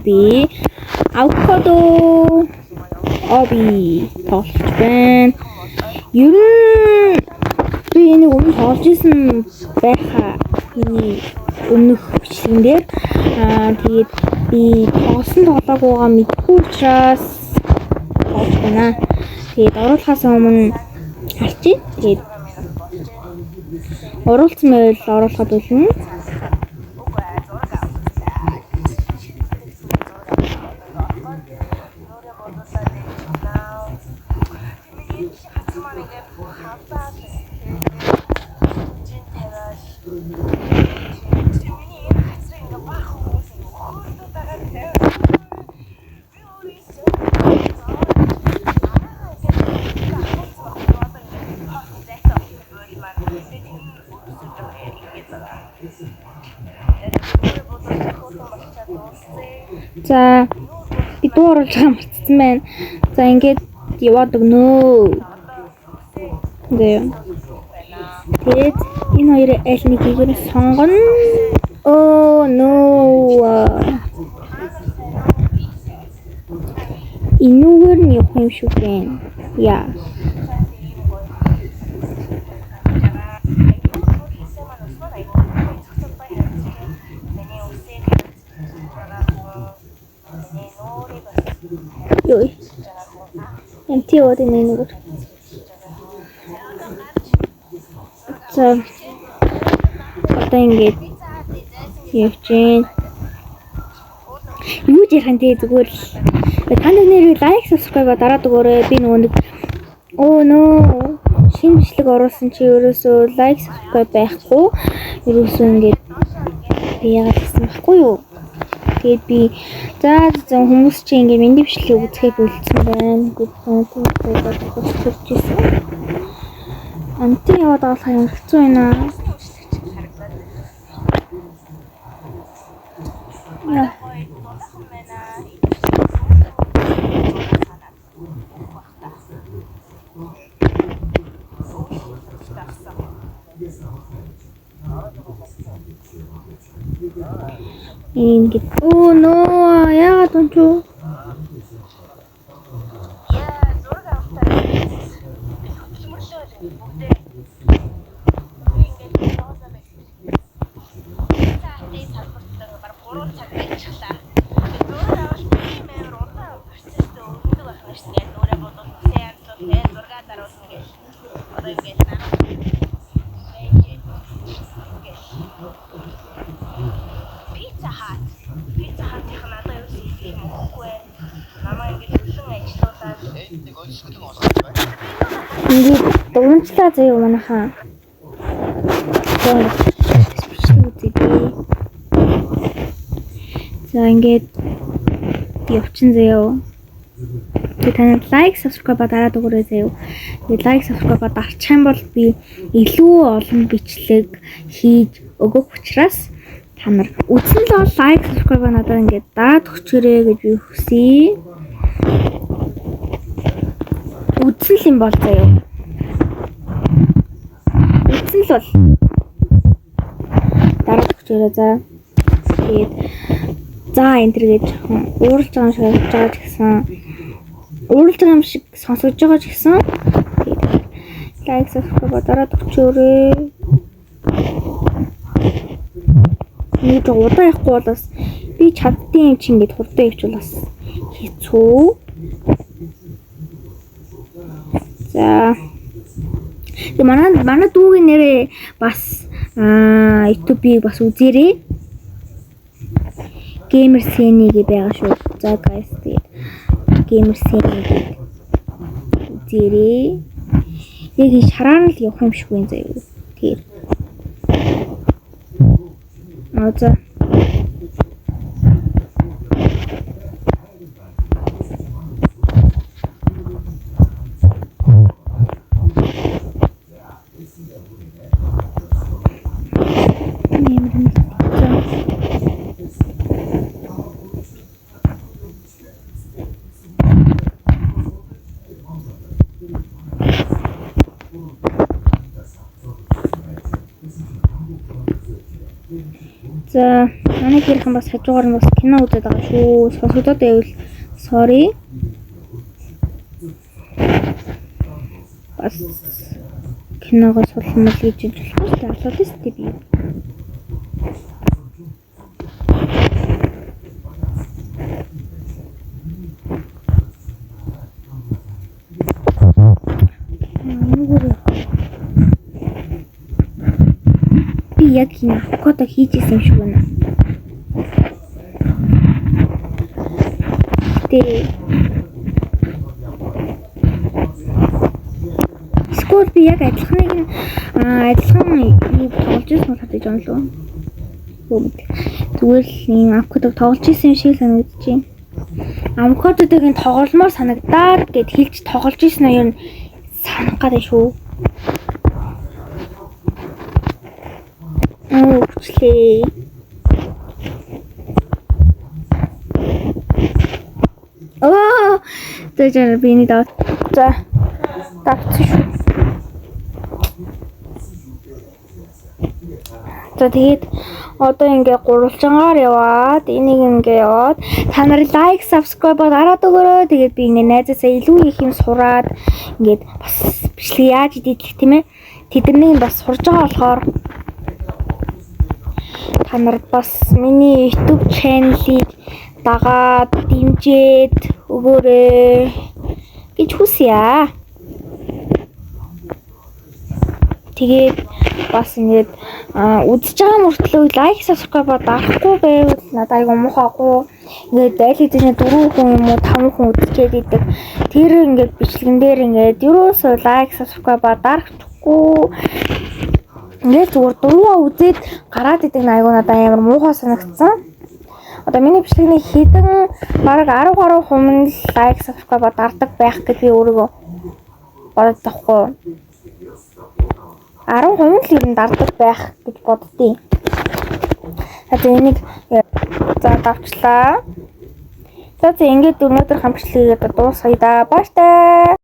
би авокадо оби тоглож байна. Ер нь би энийг өмнө тоглож исэн байхаа миний өмнөх бичлэгэн дээр тэгээд би тоглосон тоглоогүйгаа мэдгүй учраас тоглож байна. Тэгээд оруулахаас өмнө харчих. Тэгээд оруулсан байвал оруулахад үлнэ. За би дуу оруулж байгаа мартсан байна. За ингээд яваад өгнө. Тэгээд энэ хоёрын аль нэгийг нь сонгоно. Oh no. Инүүгээр нь явах юм шүү дээ. Яа. Йой. Энти одоо нэг. За. Одоо ингээд явчихээн. Юу ч ярих энэ зүгээр л танд нэр лайк subscribe дараад өгөөрэй. Би нөгөө нэг oh no шинэ бичлэг оруулсан чи ерөөсөө лайк subscribe байхгүй. Ерөөсөө ингээд би яагаад гэсэн байхгүй юу? Тэгээд би за хүмүүс чи ингээд миний бичлэгийг үзэхэд үлдсэн байна. Гэхдээ төгсчихсэн. Анти яваад авах юм хэцүү байна. Яа. Ингээд oh no яагаад онцоо ингээд дуунчлаа заяа манайхаа. За ингээд явчин заяа. Тэгээд танад лайк subscribe дараад өгөөрэй заяа. Тэгээд лайк subscribe дарчих юм бол би илүү олон бичлэг хийж өгөх учраас та нар үзсэн л лайк subscribe надад ингээд дараад өгчөөрэй гэж би хүсье. Үзсэн л юм бол заяа. Үзсэн л бол дараад өгчөөрэй за. Тэгээд за энэ төр гэж ууралж байгаа шиг явж байгаа ч гэсэн ууралж байгаа юм шиг сонсож байгаа ч гэсэн лайк subscribe дараад өгчөөрэй. Нэг удаа явахгүй болоос би чаддсан юм чи ингэж хурдан явуул бас хэцүү. За. Тэгээ манай дүүгийн нэрээ бас YouTube-ийг бас үзээрэй. Gamer Seni гэж байгаа шүү. За guys тэгээд Gamer Seni үзээрэй. Яг шараар л явах юм шиг байна заяа. Тэр. За. За манай гэрхэн бас хажуугаар нь бас кино үзээд байгаа шүү. Сонсогдоод байвал sorry. Бас киногоо сулмал гэж хэлж байна. Асуулт тийм би. Би яг энэ авокадо хийж исэн юм шиг байна. Скол би яг адилхан юу тоглож ирсэн болоод юм лөө. Зүгээр л ийм авокадо тоглож ирсэн юм шиг санагдаж байна. Авокадодаг энэ тоглолмоор санагдаад гэд хэлж тоглож ирсэн нь юу санах гэдэг шүү. Хүчлээ. Тэжээр биний даа. За. Тавцсан шүү. За тэгээд одоо ингээ гурвалжангаар яваад энийг ингээ яваад та нар лайк, subscribe дараад өгөөрэй. Тэгээд би ингээ найзаасаа илүү их юм сураад ингээд бас бичлэг яаж идэх тийм ээ. Тэднийг бас сурж байгаа болохоор та нар бас миний YouTube channel-ийг дагаад дэмжиж өгөөрэй гэж хүсье. Тэгээд бас ингээд үзэж байгаа мөртлөө лайк, subscribe дарахгүй байвал надад айгу муухайгүй. Ингээд байлиг дээр 4 хүн юм уу 5 хүн үзчихэд идэг. Тэр ингээд бичлэгэн дээр ингээд ерөөсөө лайк, subscribe дарахгүй. Ингээд зүгээр дургуйгаа үзээд гараад идэг айгу надад амар муухай санагдсан. Одоо миний бичлэгний хэдэн бараг 10 гаруй хүн лайк, subscribe дардаг байх гэж би өөрийгөө бодож тахгүй. 10 хүн л ер нь дардаг байх гэж боддیں۔ За энийг за давчлаа. За ингээд өнөөдөр хамтлагийг дуусгая да. Баяртай.